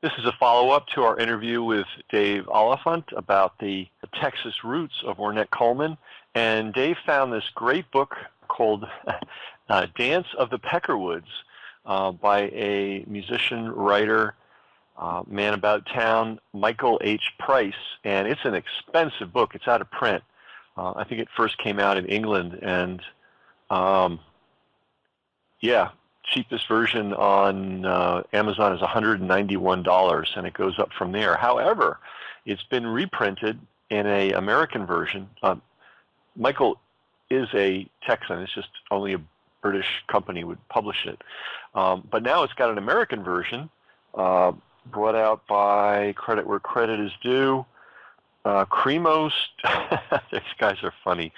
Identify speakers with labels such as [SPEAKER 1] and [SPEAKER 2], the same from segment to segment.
[SPEAKER 1] This is a follow-up to our interview with Dave Oliphant about the Texas roots of Ornette Coleman. And Dave found this great book called Dance of the Peckerwoods by a musician, writer, man about town, Michael H. Price. And it's an expensive book. It's out of print. I think it first came out in England. And yeah, cheapest version on Amazon is $191, and it goes up from there. However, it's been reprinted in an American version. Michael is a Texan. It's just only a British company would publish it. But now it's got an American version brought out by, credit where credit is due, Cremo. These guys are funny.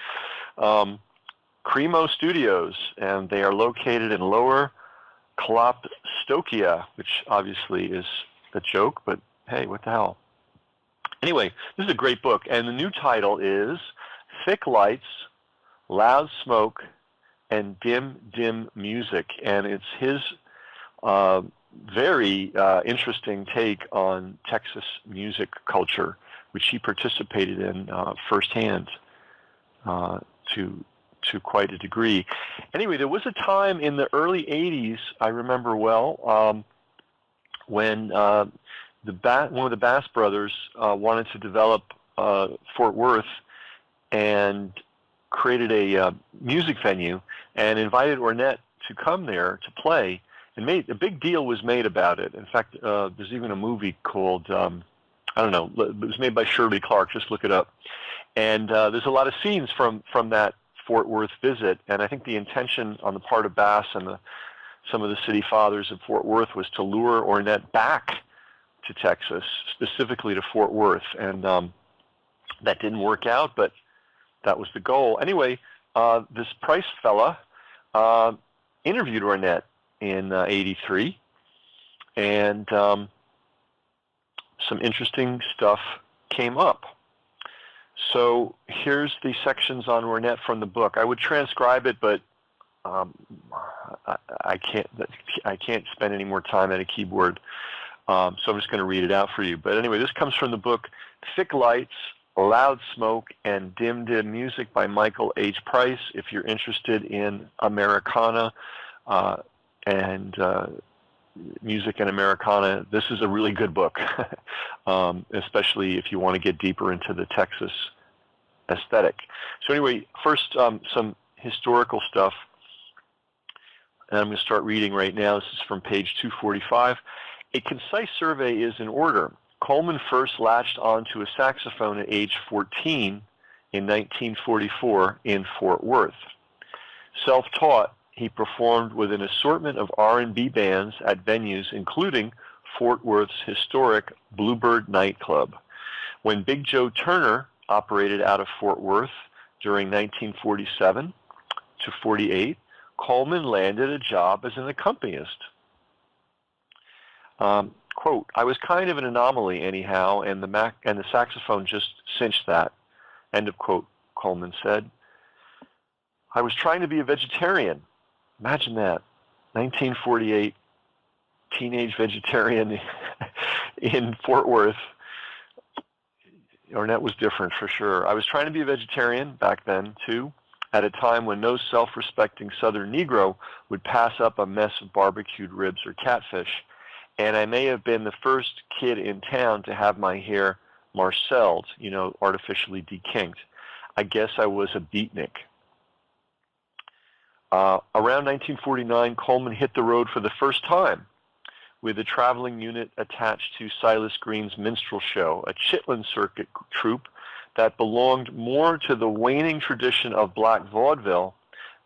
[SPEAKER 1] Cremo Studios, and they are located in Lower Klopstokia, which obviously is a joke, but hey, what the hell. Anyway, this is a great book, and the new title is Thick Lights, Loud Smoke, and Dim, Dim Music, and it's his very interesting take on Texas music culture, which he participated in firsthand to quite a degree. Anyway, there was a time in the early 80s, I remember well, when one of the Bass brothers wanted to develop Fort Worth and created a music venue and invited Ornette to come there to play, and a big deal was made about it. In fact, there's even a movie called, I don't know, it was made by Shirley Clark, just look it up. And there's a lot of scenes from that Fort Worth visit, and I think the intention on the part of Bass and some of the city fathers of Fort Worth was to lure Ornette back to Texas, specifically to Fort Worth, and that didn't work out, but that was the goal. Anyway, this Price fella interviewed Ornette in '83, and some interesting stuff came up. So here's the sections on Ornette from the book. I would transcribe it, but I can't spend any more time at a keyboard, so I'm just going to read it out for you. But anyway, this comes from the book Thick Lights, Loud Smoke, and Dim Dim Music by Michael H. Price. If you're interested in Americana and music and Americana, this is a really good book, especially if you want to get deeper into the Texas aesthetic. So anyway, first some historical stuff, and I'm going to start reading right now. This is from page 245. A concise survey is in order. Coleman first latched onto a saxophone at age 14 in 1944 in Fort Worth. Self-taught, he performed with an assortment of R&B bands at venues including Fort Worth's historic Bluebird nightclub. When Big Joe Turner operated out of Fort Worth during 1947 to 48, Coleman landed a job as an accompanist. Quote, I was kind of an anomaly anyhow, and the saxophone just cinched that, end of quote, Coleman said. I was trying to be a vegetarian. Imagine that, 1948, teenage vegetarian in Fort Worth. Ornette was different for sure. I was trying to be a vegetarian back then, too, at a time when no self-respecting Southern Negro would pass up a mess of barbecued ribs or catfish. And I may have been the first kid in town to have my hair marcelled, artificially dekinked. I guess I was a beatnik. Around 1949, Coleman hit the road for the first time with a traveling unit attached to Silas Green's minstrel show, a Chitlin circuit troupe that belonged more to the waning tradition of black vaudeville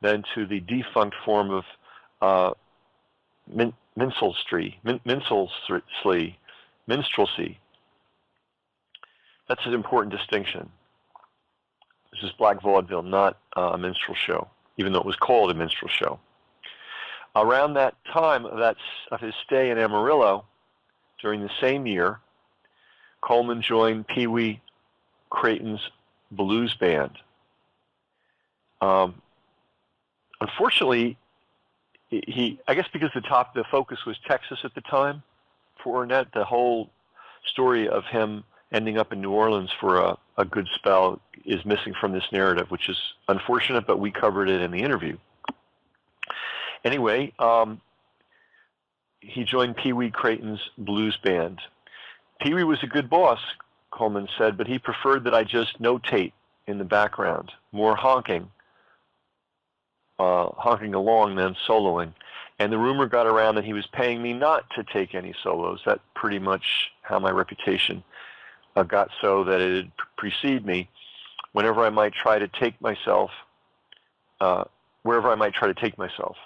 [SPEAKER 1] than to the defunct form of minstrelsy. That's an important distinction. This is black vaudeville, not a minstrel show, even though it was called a minstrel show. Around that time of his stay in Amarillo, during the same year, Coleman joined Pee Wee Creighton's blues band. Unfortunately, I guess because the focus was Texas at the time for Ornette, the whole story of him ending up in New Orleans for a good spell is missing from this narrative, which is unfortunate, but we covered it in the interview. Anyway, he joined Pee Wee Crayton's blues band. Pee Wee was a good boss, Coleman said, but he preferred that I just notate in the background, more honking along than soloing. And the rumor got around that he was paying me not to take any solos. That's pretty much how my reputation got so that it would precede me whenever I might try to take myself, wherever I might try to take myself.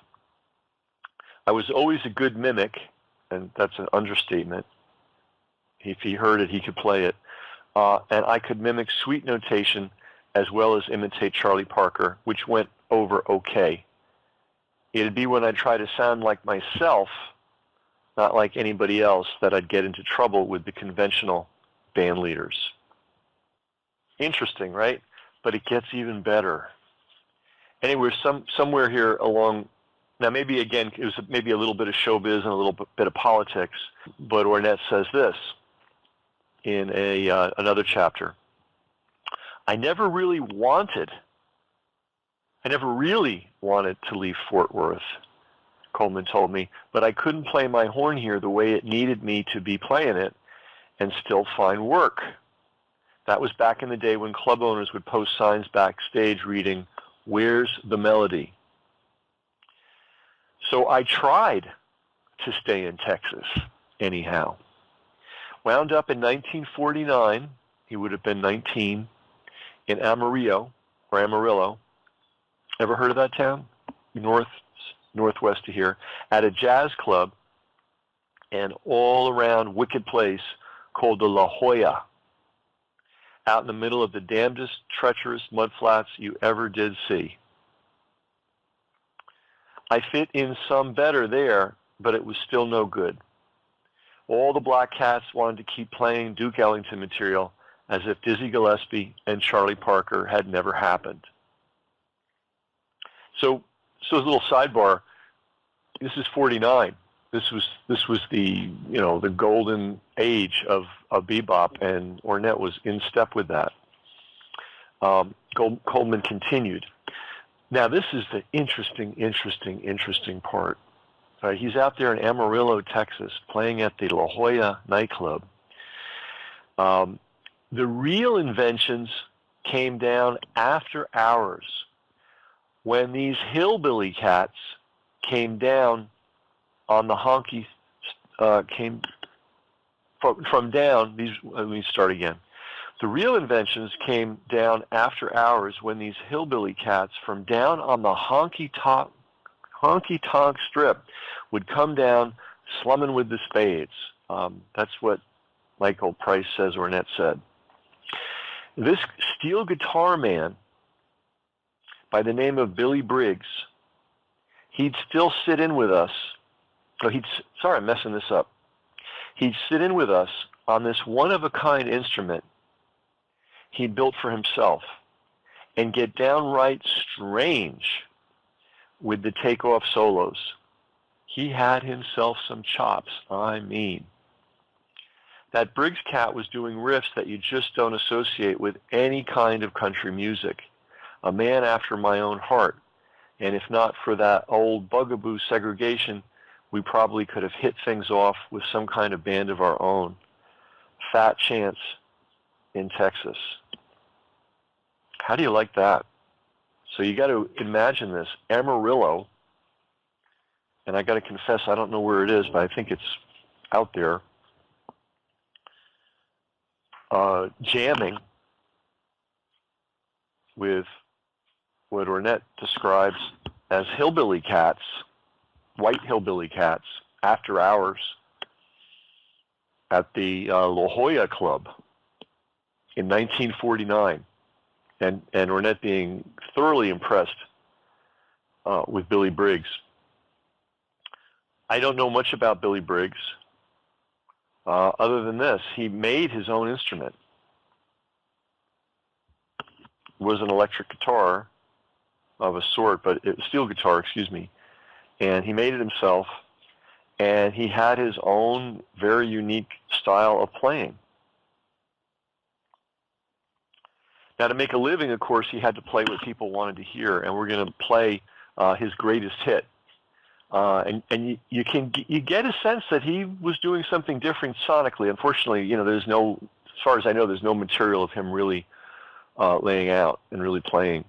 [SPEAKER 1] I was always a good mimic, and that's an understatement. If he heard it, he could play it. And I could mimic sweet notation as well as imitate Charlie Parker, which went over okay. It'd be when I try to sound like myself, not like anybody else, that I'd get into trouble with the conventional band leaders. Interesting, right? But it gets even better. Anyway, somewhere here along, now maybe again, it was maybe a little bit of showbiz and a little bit of politics, but Ornette says this in another chapter. I never really wanted to leave Fort Worth, Coleman told me, but I couldn't play my horn here the way it needed me to be playing it and still find work. That was back in the day when club owners would post signs backstage reading, "Where's the melody?" So I tried to stay in Texas anyhow. Wound up in 1949, he would have been 19, in Amarillo. Ever heard of that town? Northwest of here, at a jazz club, an all-around wicked place called the La Jolla, out in the middle of the damnedest, treacherous mudflats you ever did see. I fit in some better there, but it was still no good. All the black cats wanted to keep playing Duke Ellington material as if Dizzy Gillespie and Charlie Parker had never happened. So a little sidebar. This is 49. This was the the golden age of bebop, and Ornette was in step with that. Coleman continued. Now this is the interesting part. He's out there in Amarillo, Texas, playing at the La Jolla nightclub. The real inventions came down after hours, when these hillbilly cats came down on the honky, came from down, let me start again. The real inventions came down after hours when these hillbilly cats from down on the honky-tonk strip would come down slumming with the spades. That's what Michael Price says Ornette said. This steel guitar man by the name of Billy Briggs, he'd still sit in with us. Sorry, I'm messing this up. He'd sit in with us on this one-of-a-kind instrument he'd built for himself and get downright strange with the takeoff solos. He had himself some chops, I mean. That Briggs cat was doing riffs that you just don't associate with any kind of country music. A man after my own heart. And if not for that old bugaboo segregation, we probably could have hit things off with some kind of band of our own. Fat chance in Texas. How do you like that? So you got to imagine this. Amarillo, and I got to confess, I don't know where it is, but I think it's out there, jamming with what Ornette describes as hillbilly cats, white hillbilly cats, after hours at the La Jolla Club in 1949, and Ornette being thoroughly impressed with Billy Briggs. I don't know much about Billy Briggs, other than this. He made his own instrument. It was an electric guitar of a sort, but it was steel guitar, excuse me. And he made it himself, and he had his own very unique style of playing. Now, to make a living, of course, he had to play what people wanted to hear, and we're going to play his greatest hit. And you get a sense that he was doing something different sonically. Unfortunately, there's no, as far as I know, there's no material of him really laying out and really playing.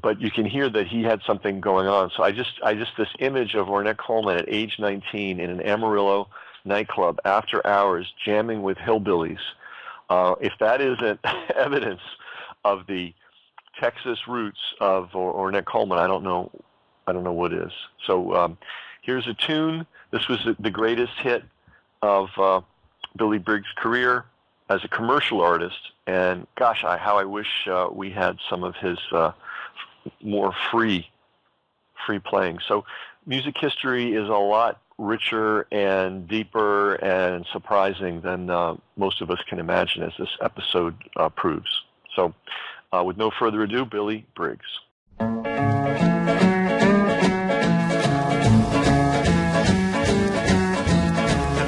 [SPEAKER 1] But you can hear that he had something going on. So I just this image of Ornette Coleman at age 19 in an Amarillo nightclub after hours jamming with hillbillies. If that isn't evidence of the Texas roots of Ornette Coleman, I don't know what is. So here's a tune. This was the greatest hit of Billy Briggs' career as a commercial artist. And gosh, how I wish we had some of his more free playing. So music history is a lot richer and deeper and surprising than most of us can imagine, as this episode proves. So with no further ado, Billy Briggs.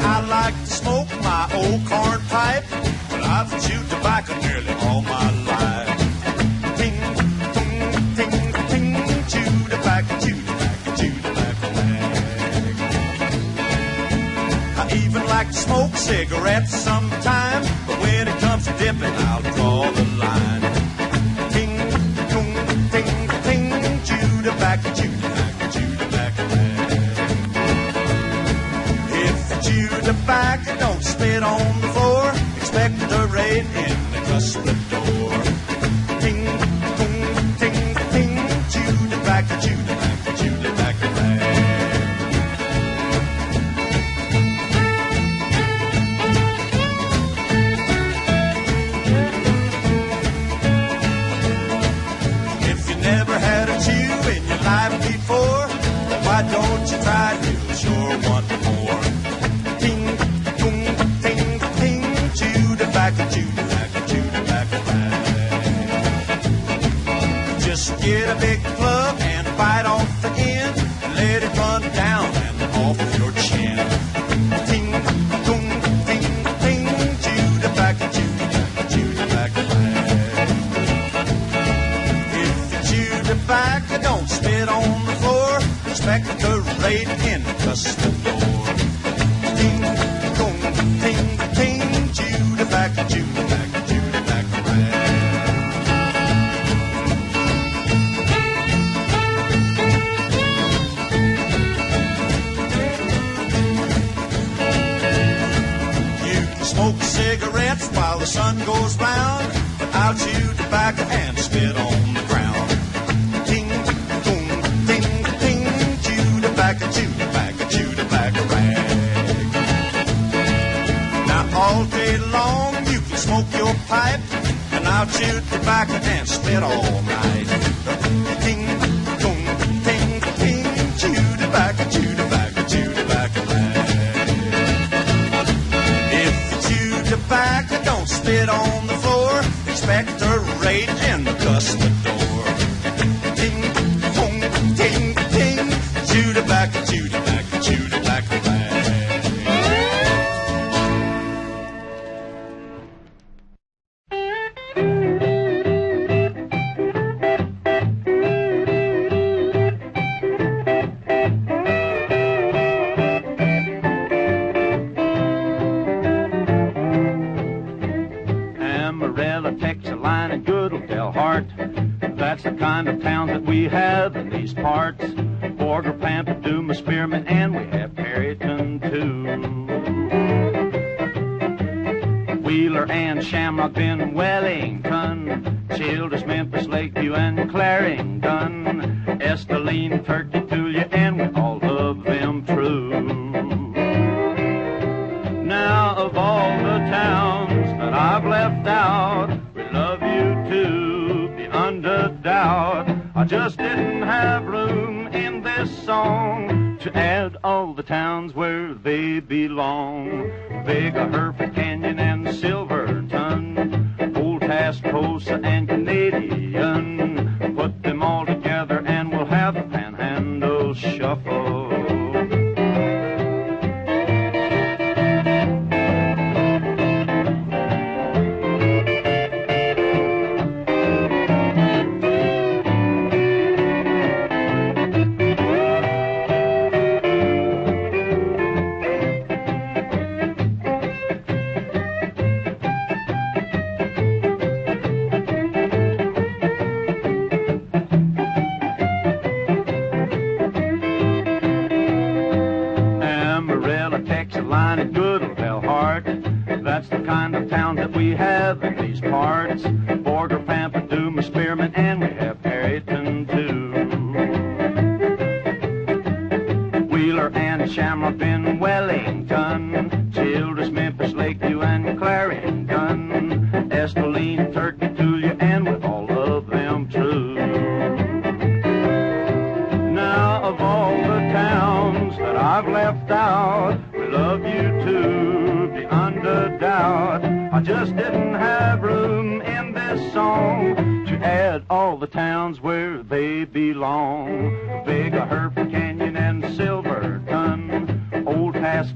[SPEAKER 2] I like to smoke my old corn pipe, but I've chewed tobacco nearly all my life. Ting, ting, ting, ting, chew tobacco, chew tobacco, chew tobacco. I even like to smoke cigarettes sometime, but when it comes to dipping, I'll draw the line. Ting, ting, ting, ting, chew tobacco, chew tobacco, chew tobacco. If you chew tobacco, don't spit on the floor. Expect the rain in the custard door. Ting, ting, ting, ting, chew tobacco, chew tobacco, chew tobacco. If you never had a chew in your life before, why don't you try to sure want more? Ting, tung, ting, ting, chew tobacco, chew tobacco, chew tobacco. Just get a big plug and bite off the end, let it run down and off your chin. Ting, tung, ting, ting, chew tobacco, chew tobacco, chew tobacco. If you chew tobacco, don't spit on the floor. Expect the rain in the custard door. Ting, tung, ting, ting, chew tobacco, chew tobacco, chew tobacco. You can smoke cigarettes while the sun goes round, but I'll chew tobacco and spit on the ground. Ting, tung, ting, ting, chew tobacco, chew tobacco, chew tobacco rag. Now all day long you can smoke your pipe, and I'll chew tobacco and spit all night. Ting, tung, ting, ting, chew tobacco, chew tobacco, chew tobacco rag. If you chew tobacco, don't spit on the floor. Expect a raid in the custard door. Ting, tung, ting, ting, chew tobacco, chew tobacco, chew tobacco rag.
[SPEAKER 3] Amarillo takes a line of good old Del Hart. That's the kind of town that we have in these parts. Borger, Pampa, Duma, Spearman, and we have Perryton too. Wheeler and Shamrock, then Wellington, Childress, Memphis, Lakeview, and Clarendon, Esteline, Turkey, Tulia, and we all of them true. Now of all the towns that I've left out, we love you too, beyond a doubt. I just didn't have room in this song to add all the towns where they belong. Vega, Hereford, Canyon, and Silverton, Old Tascosa and Canadian. Put them all together and we'll have a panhandle shuffle. mighty good little heart. That's the kind of town that we have in these parts. Border, Pampa, Duma, Spearman, and we have Harrington too. Wheeler and Shamrock in Wellington, Childress, Memphis, Lakeview, and Clarendon, Esteline, Turkey, Tulia, and with all of them true. Now of all the towns that I've left out, we love you too, beyond a doubt. I just didn't have room in this song to add all the towns where they belong. Vega, Hereford, Canyon, and Silverton, Old Pass,